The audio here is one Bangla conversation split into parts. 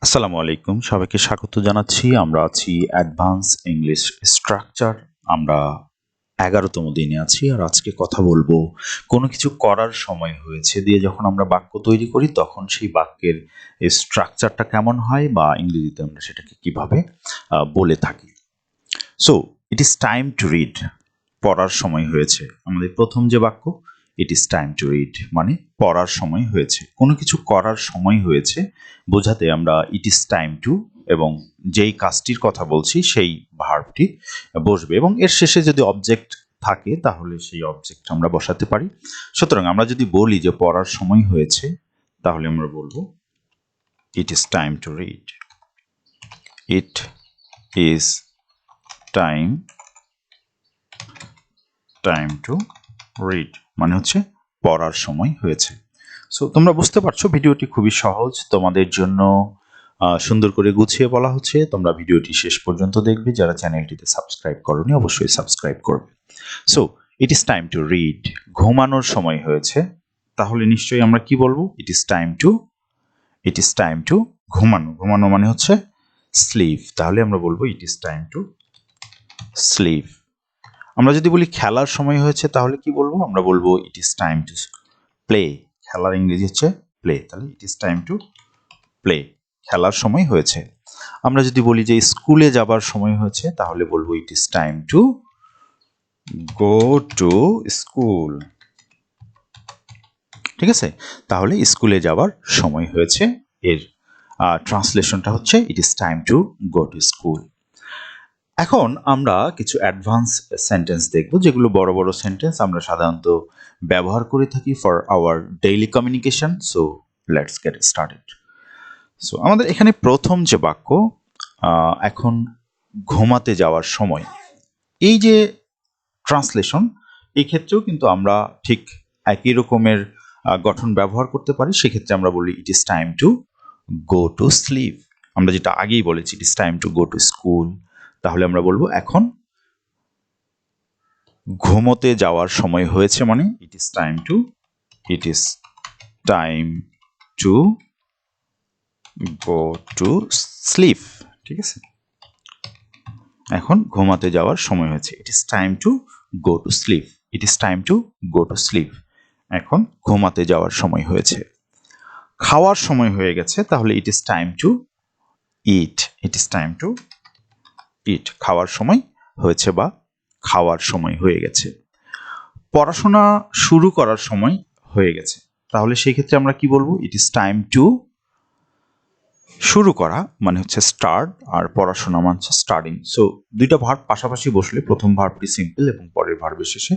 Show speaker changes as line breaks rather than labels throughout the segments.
আসসালামু আলাইকুম, সবাইকে স্বাগত জানাচ্ছি। আমরা আছি অ্যাডভান্স ইংলিশ স্ট্রাকচার। আমরা 11তম দিনে আছি। আর আজকে কথা বলবো কোনো কিছু করার সময় হয়েছে দিয়ে যখন আমরা বাক্য তৈরি করি তখন সেই বাক্যের স্ট্রাকচারটা কেমন হয় বা ইংরেজিতে আমরা সেটাকে কিভাবে বলে থাকি। So it is time to read. পড়ার সময় হয়েছে। আমাদের প্রথম যে বাক্য, ইট ইজ টাইম টু রিড মানে পড়ার সময় হয়েছে, কোনো কিছু করার সময় হয়েছে বোঝাতে আমরা ইট ইজ টাইম টু এবং যেই কাজটির কথা বলছি সেই ভার্বটি বসবে এবং এর শেষে যদি অবজেক্ট থাকে তাহলে সেই অবজেক্ট আমরা বসাতে পারি। সুতরাং আমরা যদি বলি যে পড়ার সময় হয়েছে তাহলে আমরা বলবো it is time to read. It is time to read মানে হচ্ছে পড়ার সময় হয়েছে। সো তোমরা বুঝতে পারছো ভিডিওটি খুবই সহজ তোমাদের জন্য, সুন্দর করে গুছিয়ে বলা হচ্ছে। তোমরা ভিডিওটি শেষ পর্যন্ত দেখবে। যারা চ্যানেলটিতে সাবস্ক্রাইব করোনি অবশ্যই সাবস্ক্রাইব করবে। So it is time to read, ঘুমানোর সময় হয়েছে। তাহলে নিশ্চয়ই আমরা কি বলবো? ইট ইজ টাইম টু ঘুমানো। ঘুমানো মানে হচ্ছে স্লিপ। তাহলে আমরা বলবো it is time to sleep. আমরা যদি বলি খেলার সময় হয়েছে তাহলে কি বলবো? আমরা বলবো it is time to play. খেলার ইংরেজি হচ্ছে প্লে। তাহলে it is time to play, খেলার সময় হয়েছে। আমরা যদি বলি যে স্কুলে যাবার সময় হয়েছে তাহলে বলবো it is time to go to school. ঠিক আছে, তাহলে স্কুলে যাবার সময় হয়েছে, এর ট্রান্সলেশনটা হচ্ছে ইট is time to go to school. এখন আমরা কিছু অ্যাডভান্স সেন্টেন্স দেখব, যেগুলো বড় বড় সেন্টেন্স আমরা সাধারণত ব্যবহার করে থাকি for our daily communication. So let's get started. So আমাদের এখানে প্রথম যে বাক্য, এখন ঘুমাতে যাওয়ার সময়, এই যে ট্রান্সলেশন, এই ক্ষেত্রেও কিন্তু আমরা ঠিক একই রকমের গঠন ব্যবহার করতে পারি। সেক্ষেত্রে আমরা বলি ইট is time to go to sleep. আমরা যেটা আগেই বলেছি ইট is time to go to school, তাহলে আমরা বলবো এখন ঘুমোতে যাওয়ার সময় হয়েছে মানে it is time to go to sleep. ঠিক আছে, এখন ঘুমাতে যাওয়ার সময় হয়েছে। ইট is time to go to sleep. It is time to go to sleep, এখন ঘুমাতে যাওয়ার সময় হয়েছে। খাওয়ার সময় হয়ে গেছে তাহলে it is time to eat. It is time to eat, খাওয়ার সময় হয়েছে বা খাওয়ার সময় হয়ে গেছে। পড়াশোনা শুরু করার সময় হয়ে গেছে, তাহলে সেই ক্ষেত্রে আমরা কি বলবো? ইট ইজ টাইম টু শুরু করা মানে হচ্ছে স্টার্ট, আর পড়াশোনা মানে হচ্ছে স্টাডিং। সো দুইটা ভার্ব পাশাপাশি বসলে প্রথম ভার্বটি সিম্পল এবং পরের ভার্বের শেষে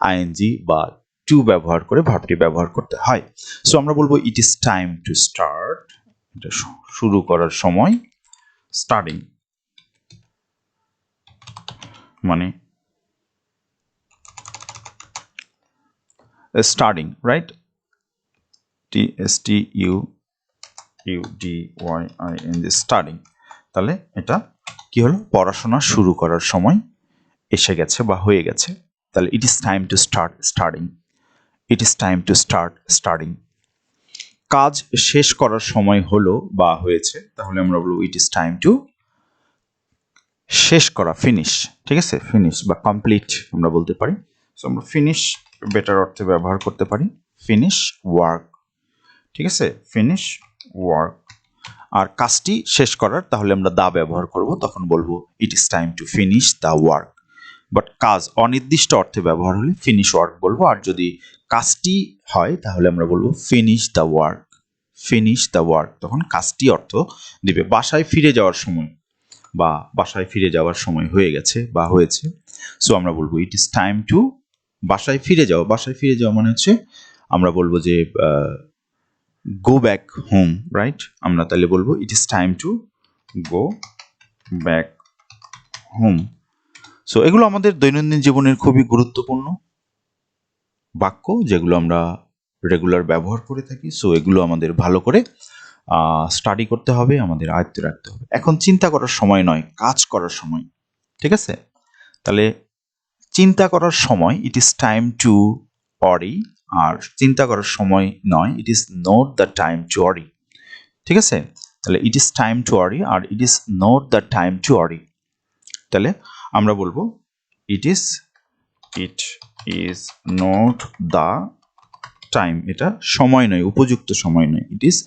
আইএনজি বা টু ব্যবহার করে ভার্বটি ব্যবহার করতে হয়। সো আমরা বলবো it is time to start, এটা শুরু করার সময়। স্টাডিং মানে স্টাডিং, রাইট? TSTUDYING, studying. তাহলে এটা কি হলো? পড়াশোনা শুরু করার সময় এসে গেছে বা হয়ে গেছে। তাহলে it is time to start studying. It is time to start studying. কাজ শেষ করার সময় হলো বা হয়েছে, তাহলে আমরা বলবো ইট ইজ টাইম টু শেষ করা, ফিনিশ। ঠিক আছে, ফিনিশ বা কমপ্লিট আমরা বলতে পারি। সো আমরা ফিনিশ বেটার অর্থে ব্যবহার করতে পারি, ফিনিশ ওয়ার্ক। ঠিক আছে, ফিনিশ ওয়ার্ক। আর কাজটি শেষ করার তাহলে আমরা দা ব্যবহার করব, তখন বলবো it is time to finish the work. But কাজ অনির্দিষ্ট অর্থে ব্যবহার হলে ফিনিশ ওয়ার্ক বলবো, আর যদি কাজটি হয় তাহলে আমরা বলবো finish the work. Finish the work, তখন কাজটি অর্থ দিবে। বাসায় ফিরে যাওয়ার সময় বা বাসায় ফিরে যাওয়ার সময় হয়ে গেছে বা হয়েছে, সো আমরা বলবো ইট ইজ টাইম টু বাসায় ফিরে যাও। বাসায় ফিরে যাওয়া মানে হচ্ছে আমরা বলবো যে গো ব্যাক হোম, রাইট? আমরা তাহলে বলবো it is time to go back home. So এগুলো আমাদের দৈনন্দিন জীবনের খুবই গুরুত্বপূর্ণ বাক্য, যেগুলো আমরা রেগুলার ব্যবহার করে থাকি। সো এগুলো আমাদের ভালো করে স্টাডি করতে হবে, আমাদের আয়ত্তে রাখতে হবে। এখন চিন্তা করার সময় নয়, কাজ করার সময়। ঠিক আছে, তাহলে চিন্তা করার সময় it is time to Ori, আর চিন্তা করার সময় নয়, it is not the time to worry. ঠিক আছে, তাহলে it is time to worry আর it is not the time to worry. তাহলে আমরা বলবো it is not the time, এটা সময় নয়, উপযুক্ত সময় নয়। It is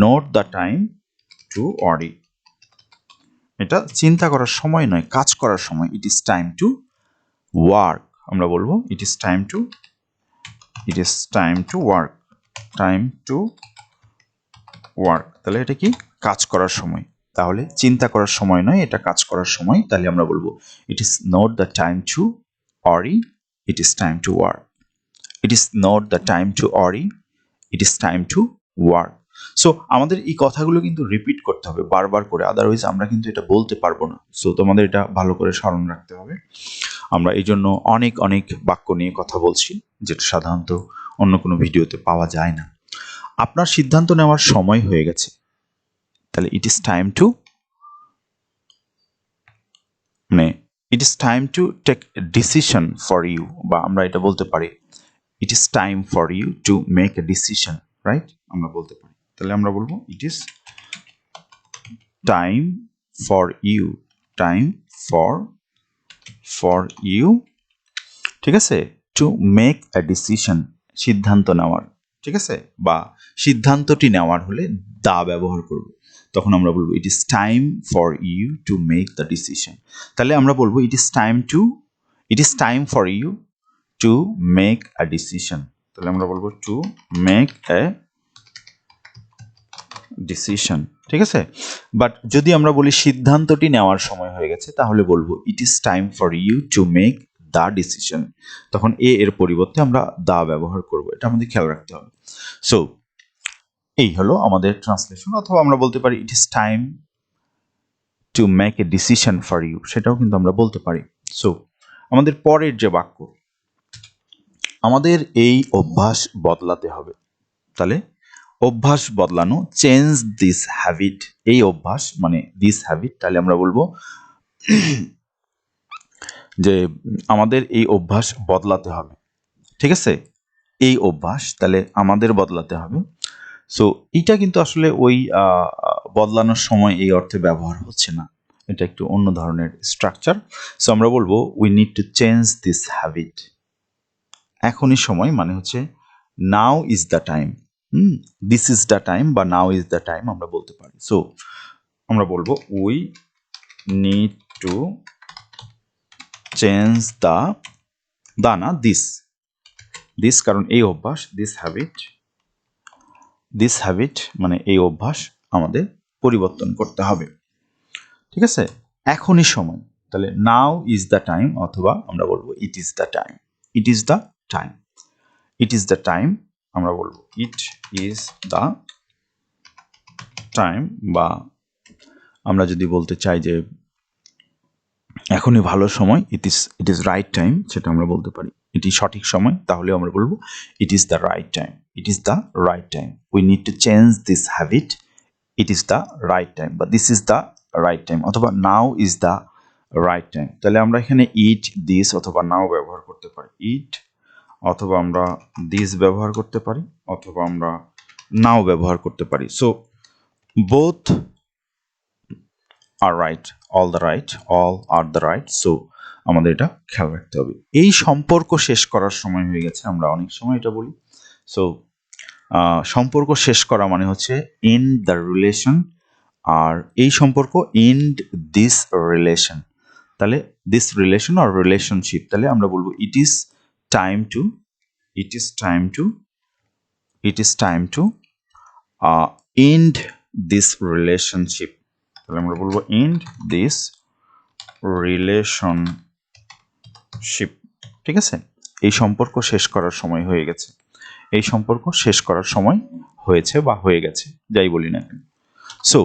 not the time to worry, এটা চিন্তা করার সময় নয়, কাজ করার সময়। It is time to work, আমরা বলবো it is time to work, তাহলে এটা কি কাজ করার সময়, তাহলে চিন্তা করার সময় নয়, এটা কাজ করার সময়। তাহলে আমরা বলবো it is not the time to worry, it is time to work. It is not the time to worry, it is time to work. So আমাদের এই কথাগুলো কিন্তু রিপিট করতে হবে বারবার করে, আদারওয়াইজ আমরা কিন্তু এটা বলতে পারবো না। সো তোমাদের এটা ভালো করে স্মরণ রাখতে হবে। আমরা এই জন্য অনেক অনেক বাক্য নিয়ে কথা বলছি, যেটা সাধারণত অন্য কোনো ভিডিওতে পাওয়া যায় না। আপনার সিদ্ধান্ত নেওয়ার সময় হয়ে গেছে, তাহলে ইট ইজ টাইম টু, মানে it is time to take a decision for you, বা আমরা এটা বলতে পারি it is time for you to make a decision, right? আমরা বলতে পারি। তাহলে আমরা বলবো it is time for you, time for you, ঠিক আছে, টু মেক এ ডিসিশন, সিদ্ধান্ত নেওয়ার, ঠিক আছে, বা সিদ্ধান্তটি নেওয়ার হলে দা ব্যবহার করব, তখন আমরা বলবো it is time for you to make the decision. তাহলে আমরা বলবো it is time for you to make a decision. তাহলে আমরা বলবো টু মেক এ ডিসিশন, ঠিক আছে। বাট যদি আমরা বলি সিদ্ধান্তটি নেওয়ার সময় হয়ে গেছে, তাহলে বলবো it is time for you to make the decision, তখন এর পরিবর্তে আমরা দা ব্যবহার করব, এটা আমাদের খেয়াল রাখতে হবে। সো এই হলো আমাদের ট্রান্সলেশন। অথবা আমরা বলতে পারি it is time to make a decision for you, সেটাও কিন্তু আমরা বলতে পারি। সো আমাদের পরের যে বাক্য, আমাদের এই অভ্যাস বদলাতে হবে। তাহলে অভ্যাস বদলানো, চেঞ্জ দিস হ্যাবিট, এই অভ্যাস মানে দিস হ্যাবিট। তাহলে আমরা বলবো যে আমাদের এই অভ্যাস বদলাতে হবে, ঠিক আছে, এই অভ্যাস তাহলে আমাদের বদলাতে হবে। সো এইটা কিন্তু আসলে ওই বদলানোর সময় এই অর্থে ব্যবহার হচ্ছে না, এটা একটু অন্য ধরনের স্ট্রাকচার। সো আমরা বলবো we need to change this habit, এখনই সময় মানে হচ্ছে নাও is the time, this is the time বা নাও ইজ দ্য টাইম আমরা বলতে পারি। সো আমরা বলবো we need to change the না দিস, কারণ এই অভ্যাস, দিস হ্যাবিট মানে এই অভ্যাস আমাদের পরিবর্তন করতে হবে, ঠিক আছে, এখনই সময়। তাহলে নাও ইজ দ্য টাইম, অথবা আমরা বলবো it is the time, it is the time, it is the time, আমরা বলবো ইট ইজ দ্য টাইম। বা আমরা যদি বলতে চাই যে এখনই ভালো সময়, ইট ইজ রাইট টাইম, সেটা আমরা বলতে পারি এটি সঠিক সময়, তাহলে আমরা বলবো it is the right time, it is the right time, we need to change this habit, it is the right time, বা this is the right time, অথবা now is the right time. তাহলে আমরা এখানে ইট, দিস অথবা নাও ব্যবহার করতে পারি, ইট অথবা আমরা দিস ব্যবহার করতে পারি, অথবা আমরা নাও ব্যবহার করতে পারি। So both are right, all are the right. So আমাদের এটা খেয়াল রাখতে হবে। এই সম্পর্ক শেষ করার সময় হয়ে গেছে, আমরা অনেক সময় এটা বলি। সো সম্পর্ক শেষ করা মানে হচ্ছে এন্ড দ্য রিলেশন, আর এই সম্পর্ক এন্ড দিস রিলেশন। তাহলে দিস রিলেশন আর রিলেশনশিপ, তাহলে আমরা বলবো it is time to end this relationship. তাহলে আমরা বলবো এন্ড দিস রিলেশনশিপ, ঠিক আছে, এই সম্পর্ক শেষ করার সময় হয়ে গেছে, এই সম্পর্ক শেষ করার সময় হয়েছে বা হয়ে গেছে, যাই বলি না কেন। সো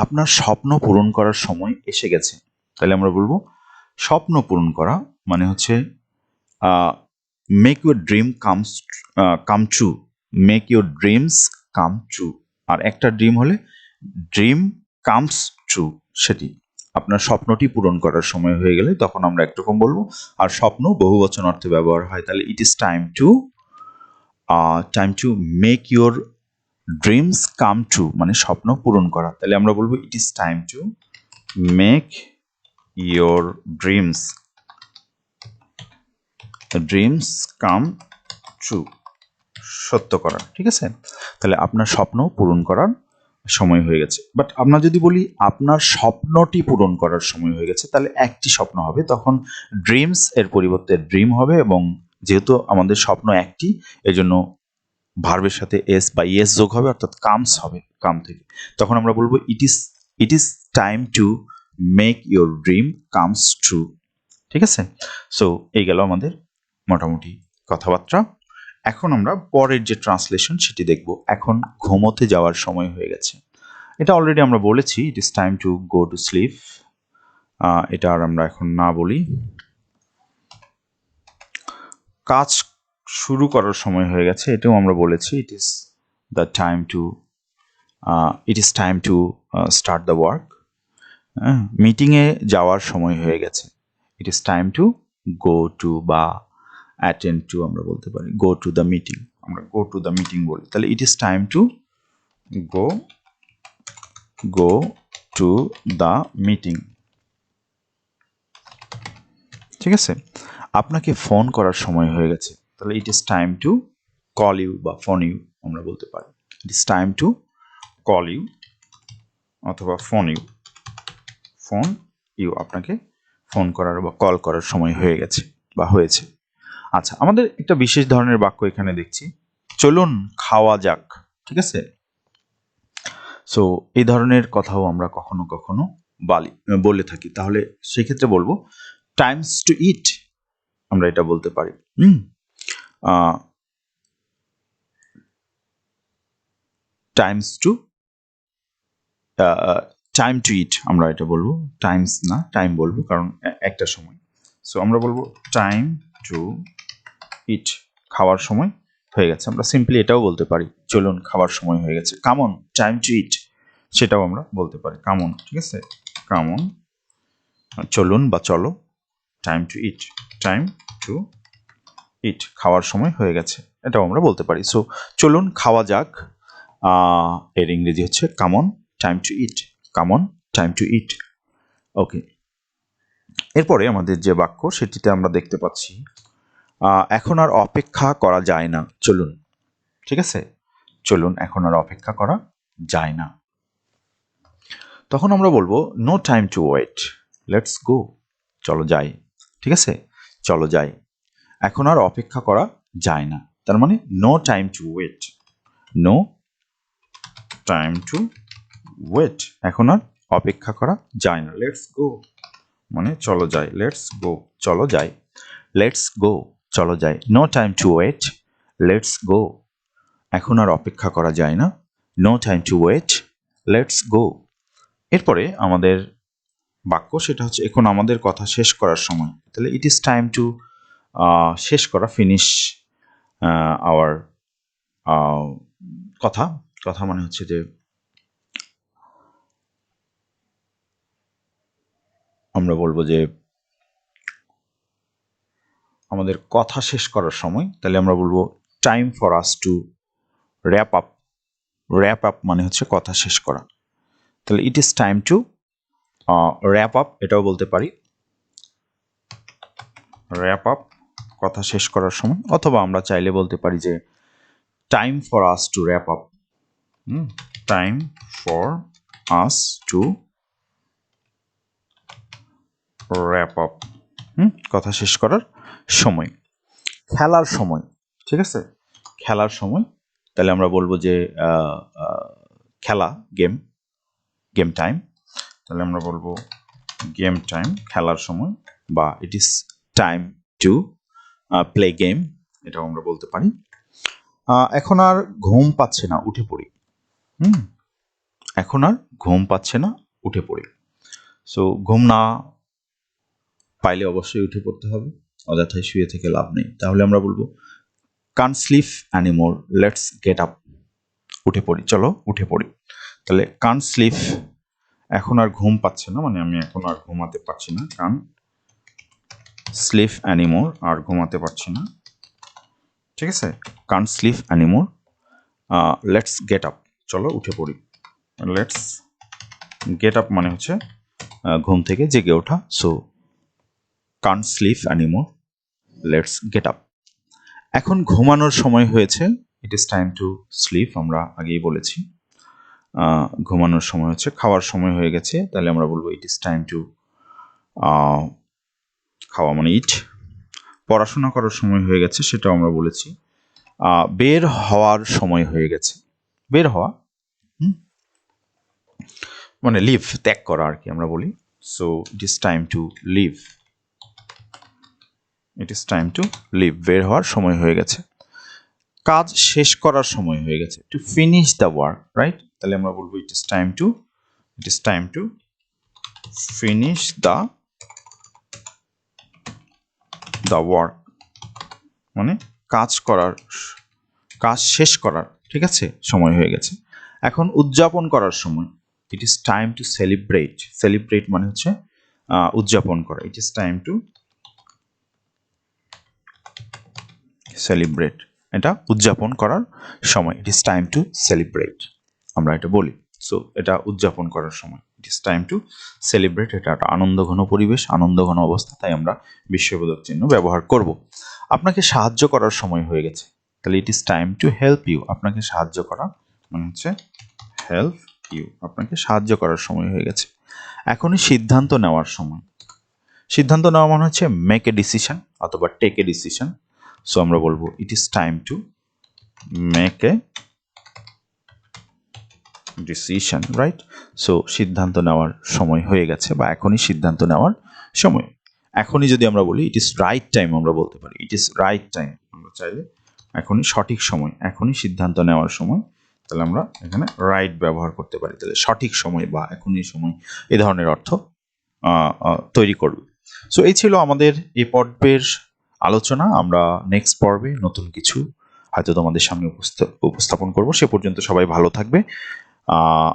আপনার স্বপ্ন পূরণ করার সময় এসে গেছে। তাহলে আমরা বলবো স্বপ্ন পূরণ করা মানে হচ্ছে make your dream come true, make your dreams come true. আর একটা ড্রিম হলে ড্রিম কামস ট্রু, সেটি আপনার স্বপ্নটি পূরণ করার সময় হয়ে গেলে তখন আমরা একরকম বলবো। আর স্বপ্ন বহুবচন অর্থে ব্যবহার হয়, তাহলে it is time to make your dreams come true মানে স্বপ্ন পূরণ করা, তাহলে আমরা বলবো it is time to make your dreams come true, সত্য করা। ঠিক আছে, তাহলে আপনার স্বপ্ন পূরণ করার সময় হয়ে গেছে। বাট আমরা যদি বলি আপনার স্বপ্নটি পূরণ করার সময় হয়ে গেছে, তাহলে একটি স্বপ্ন হবে, তখন ড্রিমস এর পরিবর্তে ড্রিম হবে, এবং যেহেতু আমাদের স্বপ্ন একটি, এজন্য ভার্বের সাথে এস বা ইয়েস যোগ হবে, অর্থাৎ কামস হবে, কাম থেকে। তখন আমরা বলবো it is time to make your dream comes true. ঠিক আছে, সো এই গেল আমাদের মোটামুটি কথাবার্তা। এখন আমরা পরের যে ট্রান্সলেশন সেটি দেখব। এখন ঘুমোতে যাওয়ার সময় হয়ে গেছে, এটা অলরেডি আমরা বলেছি, ইট is time to go to sleep. এটা আর আমরা এখন না বলি। কাজ শুরু করার সময় হয়ে গেছে, এটাও আমরা বলেছি, ইট is time to start the work. মিটিংয়ে যাওয়ার সময় হয়ে গেছে, ইট is time to go two বা অ্যাটেন্ড টু আমরা বলতে পারি, গো টু দ্য মিটিং, আমরা গো টু দ্য মিটিং বলি, তাহলে it is time to go to the meeting. ঠিক আছে, আপনাকে ফোন করার সময় হয়ে গেছে, তাহলে it is time to call you বা ফোন ইউ আমরা বলতে পারি, it is time to call you অথবা ফোন ইউ, আপনাকে ফোন করার বা কল করার সময় হয়ে গেছে বা হয়েছে। আচ্ছা, আমাদের একটা বিশেষ ধরনের বাক্য এখানে দেখছি, চলুন খাওয়া যাক। ঠিক আছে, সো এই ধরনের কথাও আমরা কখনো কখনো বলে থাকি, তাহলে সেক্ষেত্রে বলবো টাইমস টু ইট, আমরা এটা বলতে পারি। টাইমস টু টাইম টু ইট আমরা এটা বলবো, টাইমস না টাইম বলবো, কারণ একটা সময়। সো আমরা বলবো টাইম টু ইট, খাওয়ার সময় হয়ে গেছে। আমরা সিম্পলি এটাও বলতে পারি, চলুন খাওয়ার সময় হয়ে গেছে, কামন টাইম টু ইট, সেটাও আমরা বলতে পারি, কামন। ঠিক আছে, কামন, চলুন বা চলো, টাইম টু ইট, খাওয়ার সময় হয়ে গেছে, এটাও আমরা বলতে পারি। সো চলুন খাওয়া যাক, এর ইংরেজি হচ্ছে come on time to eat, come on time to eat. Okay, এরপরে আমাদের যে বাক্য সেটিতে আমরা দেখতে পাচ্ছি এখন আর অপেক্ষা করা যায় না, চলুন। ঠিক আছে, চলুন এখন আর অপেক্ষা করা যায় না, তখন আমরা বলবো no time to wait, let's go, চলো যাই। ঠিক আছে, চলো যাই, এখন আর অপেক্ষা করা যায় না, তার মানে no time to wait, no time to wait, এখন আর অপেক্ষা করা যায় না, লেটস গো মানে চলো যাই, লেটস গো চলো যাই, লেটস গো চলো যাই, no time to wait, let's go, এখন আর অপেক্ষা করা যায় না, no time to wait, let's go. এরপরে আমাদের বাক্য সেটা হচ্ছে এখন আমাদের কথা শেষ করার সময়, তাহলে ইট ইজ টাইম টু শেষ করা, ফিনিশ আওয়ার কথা, কথা মানে হচ্ছে যে আমরা বলবো যে আমাদের কথা শেষ করার সময়, তাহলে আমরা বলবো time for us to wrap up, wrap up মানে হচ্ছে কথা শেষ করা, তাহলে it is time to wrap up, এটাও বলতে পারি, র্যাপ আপ কথা শেষ করার সময়, অথবা আমরা চাইলে বলতে পারি যে time for us to wrap up, time for us to wrap up, কথা শেষ করার সময়। খেলার সময়, ঠিক আছে, খেলার সময়, তাহলে আমরা বলবো যে খেলা, গেম টাইম, তাহলে আমরা বলবো গেম টাইম, খেলার সময়, বা ইট is time to play game, এটাও আমরা বলতে পারি। এখন আর ঘুম পাচ্ছে না, উঠে পড়ি, এখন আর ঘুম পাচ্ছে না, উঠে পড়ি। সো ঘুম না পাইলে অবশ্যই উঠে পড়তে হবে, অযথায় শুয়ে থেকে লাভ নেই, তাহলে আমরা বলবো Kant slip anymore, let's get up, উঠে পড়ি, চলো উঠে পড়ি। তাহলে কান্ট স্লিপ, এখন আর ঘুম পাচ্ছে না মানে আমি এখন আর ঘুমাতে পারছি না, কান্ট স্লিপ অ্যানিমোর, আর ঘুমাতে পারছি না। ঠিক আছে, Kant slip anymore, let's get up, চলো উঠে পড়ি। লেটস গেট আপ মানে হচ্ছে ঘুম থেকে জেগে ওঠা। So Kant slip anymore, let's get up. এখন ঘুমানোর সময় হয়েছে, ইট ইজ টাইম টু স্লিপ, আমরা আগেই বলেছি। ঘুমানোর সময় হচ্ছে, খাওয়ার সময় হয়ে গেছে, তাহলে আমরা বলবো ইট ইজ টাইম টু খাওয়া মানে ইট। পড়াশোনা করার সময় হয়ে গেছে, সেটাও আমরা বলেছি। বের হওয়ার সময় হয়ে গেছে, বের হওয়া মানে লিভ, ত্যাগ করা আর কি আমরা বলি। So it is time to leave, it is time to leave, বের হওয়ার সময় হয়ে গেছে। কাজ শেষ করার সময় হয়ে গেছে, to finish the work, right? তাহলে আমরা বলবো it is time to finish the work, মানে কাজ শেষ করার, ঠিক আছে, সময় হয়ে গেছে। এখন উদযাপন করার সময়, it is time to celebrate, celebrate মানে হচ্ছে উদযাপন করা, ইট ইজ টাইম টু সেলিব্রেট, এটা উদযাপন করার সময়, it is time to celebrate, আমরা এটা বলি। সো এটা উদযাপন করার সময়, it is time to celebrate, এটা একটা আনন্দঘন পরিবেশ, আনন্দঘন অবস্থা, তাই আমরা বিস্ময়বোধক চিহ্ন ব্যবহার করব। আপনাকে সাহায্য করার সময় হয়ে গেছে, তাহলে it is time to help you, আপনাকে সাহায্য করা মানে হচ্ছে হেল্প ইউ, আপনাকে সাহায্য করার সময় হয়ে গেছে। এখনই সিদ্ধান্ত নেওয়ার সময়, সিদ্ধান্ত নেওয়া মানে হচ্ছে মেক এ ডিসিশন অথবা টেক এ ডিসিশন। সো আমরা বলবো it is time to make a decision, right? So সিদ্ধান্ত নেওয়ার সময় হয়ে গেছে, বা এখনই সিদ্ধান্ত নেওয়ার সময়। এখনই যদি আমরা বলি ইট ইজ রাইট টাইম, আমরা বলতে পারি ইট ইজ রাইট টাইম, আমরা চাইলে এখনই সঠিক সময়, এখনই সিদ্ধান্ত নেওয়ার সময়, তাহলে আমরা এখানে রাইট ব্যবহার করতে পারি, তাহলে সঠিক সময় বা এখনই সময়, এই ধরনের অর্থ তৈরি করবে। সো এই ছিল আমাদের এই পর্বের আলোচনা। আমরা নেক্সট পর্বে নতুন কিছু হয়তো তোমাদের সামনে উপস্থাপন করব। সে পর্যন্ত সবাই ভালো থাকবে,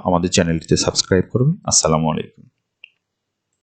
আমাদের চ্যানেলটিতে সাবস্ক্রাইব করবে। আসসালামু আলাইকুম।